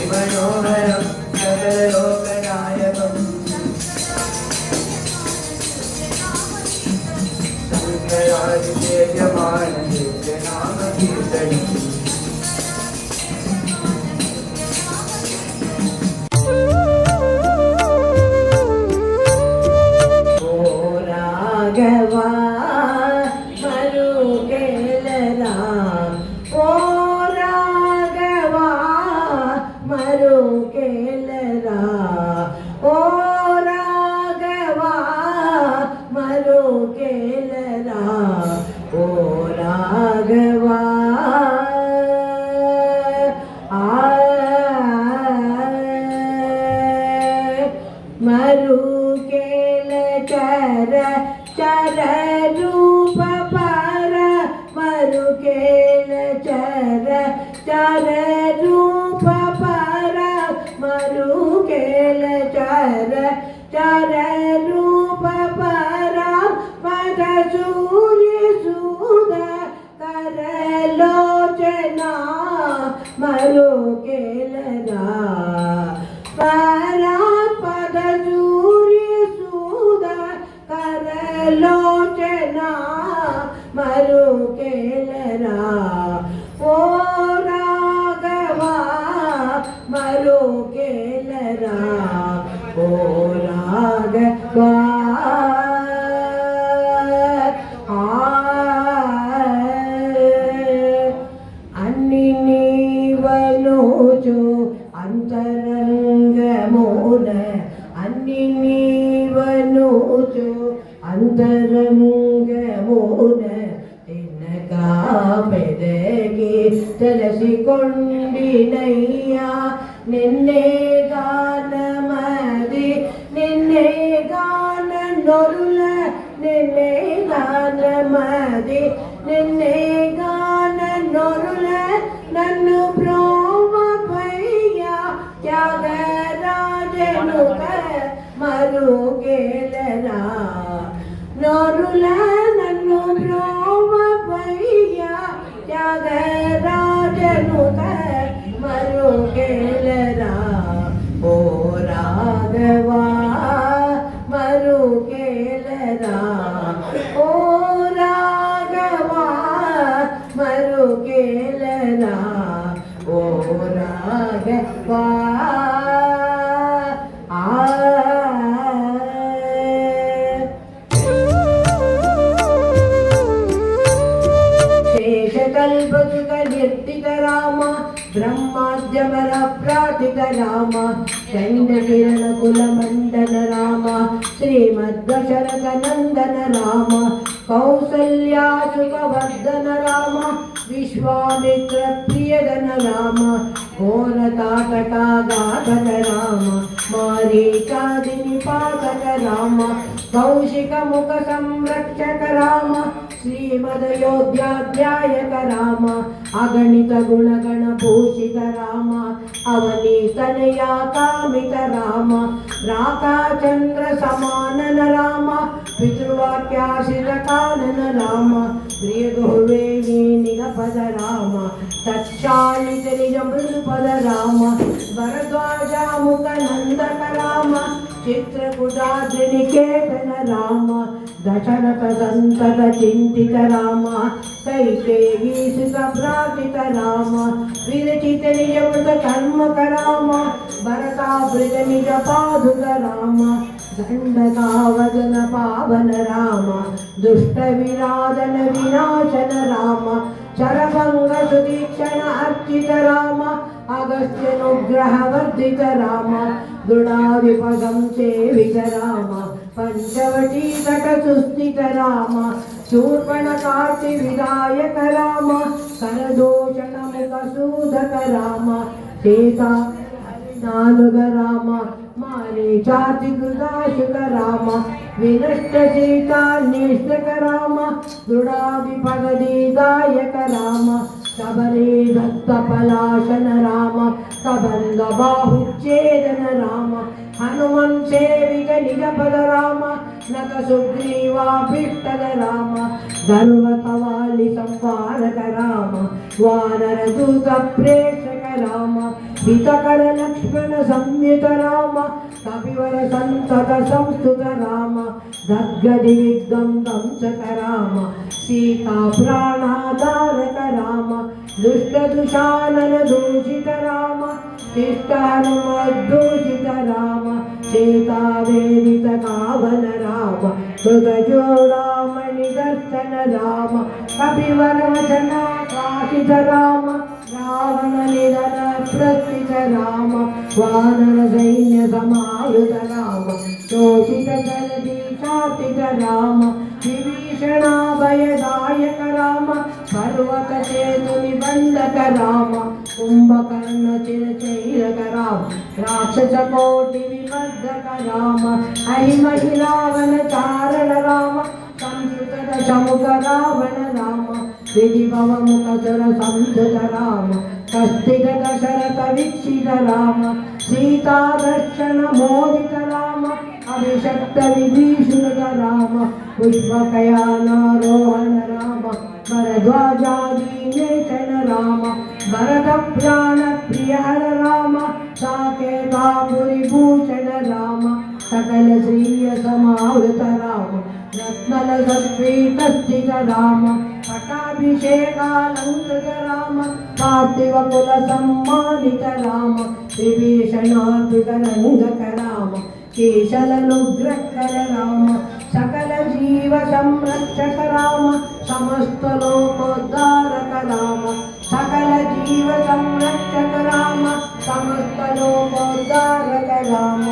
मनोहरं सर्वलोकनायकं संज्ञयादितेजमानं नामकीर्तनं ओ राघवा मरुकेल चर चर रूप पर मरुकेल चर चर रूप पर मरुकेल चर चर रूप पर पद सूर्य सूद कर लोचना मरुकेल लोचना मरुकेलरा ओ राघवा मरुकेलरा ओ राघवा अन्नि नीवलोचो अंतरंगमोन अन्नि नीवलोचो अंतरंगमोन तिनका मेदगी तलसिकोंडिनय्या निन्ने गानमदि निन्ने गाननोरुल निन्ने गानमदि निन्ने गाननोरुल नन्नु ब्रोमपय्या त्यागराजनुक मरुकेलरा नोरुल नन्नु ब्रोमपय्या त्यागराजनुक मरुकेलरा ओ राघवा मरुकेलरा ओ राघवा मरुकेलरा ओ राघवा शेषकल्पसुखनिर्तिक राम ब्रह्माद्यमर प्रातिक राम चैन्द्रकिरणकुलमण्डन राम श्रीमद्दशरथनन्दन राम कौसल्यासुखवर्धन राम विश्वामित्रप्रियदन राम घोरताटकाघातक राम मारीचादिनिपातक राम कौशिकमुखसंरक्षक राम श्रीमदयोध्याध्यायक राम अगणित गुणगणभूषित राम अवनीतनया कामित राम राकाचन्द्र समानन राम पितृवाक्याशित कानन राम प्रियगुहुवेणी निगपद राम तत्शालित निज मृदुपद राम भरद्वाजामुख नन्दक राम चित्रकूटाद्रिनिकेतन राम दशरथ संतत चिंतित राम कैकेयी सुभ्राजित राम विरचित निज मृत कर्मक राम भरतावृत निज पादुक राम दंडकावदन पावन राम दुष्ट विरादन विनाशन राम शरभंग सुदीक्षण अर्चित राम अगस्त्यनुग्रह वर्धित राम दृढाविपदं सेवित राम पंचवटी तट सुस्थित राम शूर्पणखार्ति विधायक राम करदोषण मुख सूदक राम सीता नानुग राम मारीचाति कृताशुक राम विनष्ट सीता निष्ठक राम दृढाविपगदीदायक राम शबरे दत्तपलाशन राम कबंध बाहुच्छेदन राम हनुमन् सेवित निजपद राम नक सुग्रीवाभीष्टद राम गर्वकवालि संवारक राम वानर दूत प्रेषक राम हितकर लक्ष्मण संयुत राम कपिवर संतत संस्तुत राम दद्गदि विद्गं दंसक राम सीता प्राणाधारक राम दुष्ट दुशानन दूषित राम शिष्ट हनुमद्दूषित राम सीता वेदित कावन राम कृतजोड़ामणि दर्शन राम कपिवर वचना काशित राम रावण निधन प्रस्थित राम वानर सैन्य समायुत राम शोषित जलधि शातित राम विभीषणाभयदायक राम पर्वत सेतु निबंधक राम कुंभकर्ण चिरचैरक राम राक्षस कोटि विवर्धक राम अहिमहि रावण चारण राम संस्कृत दशमुख रावण राम विधिभव मुख सुर संयुत राम कस्तिक दशरथ वीक्षित राम सीता दर्शन मोदित राम अभिषक्त विभीषण राम पुष्पकयानारोहण राम भरद्वाजादीनेशन राम भरत प्राण प्रियहर राम साकेतापुरीभूषण राम सकल श्रीय समावृत राम रत्नल सत्पीठस्थित राम पट्टाभिषेकालंकृत राम पार्थिव कुल सम्मानित राम विभीषणार्पित रंगक राम केशलनुग्रहकर राम सकल जीव संरक्षक राम समस्त लोकोद्धारक राम सकल जीव संरक्षक राम समस्त लोकोद्धारक राम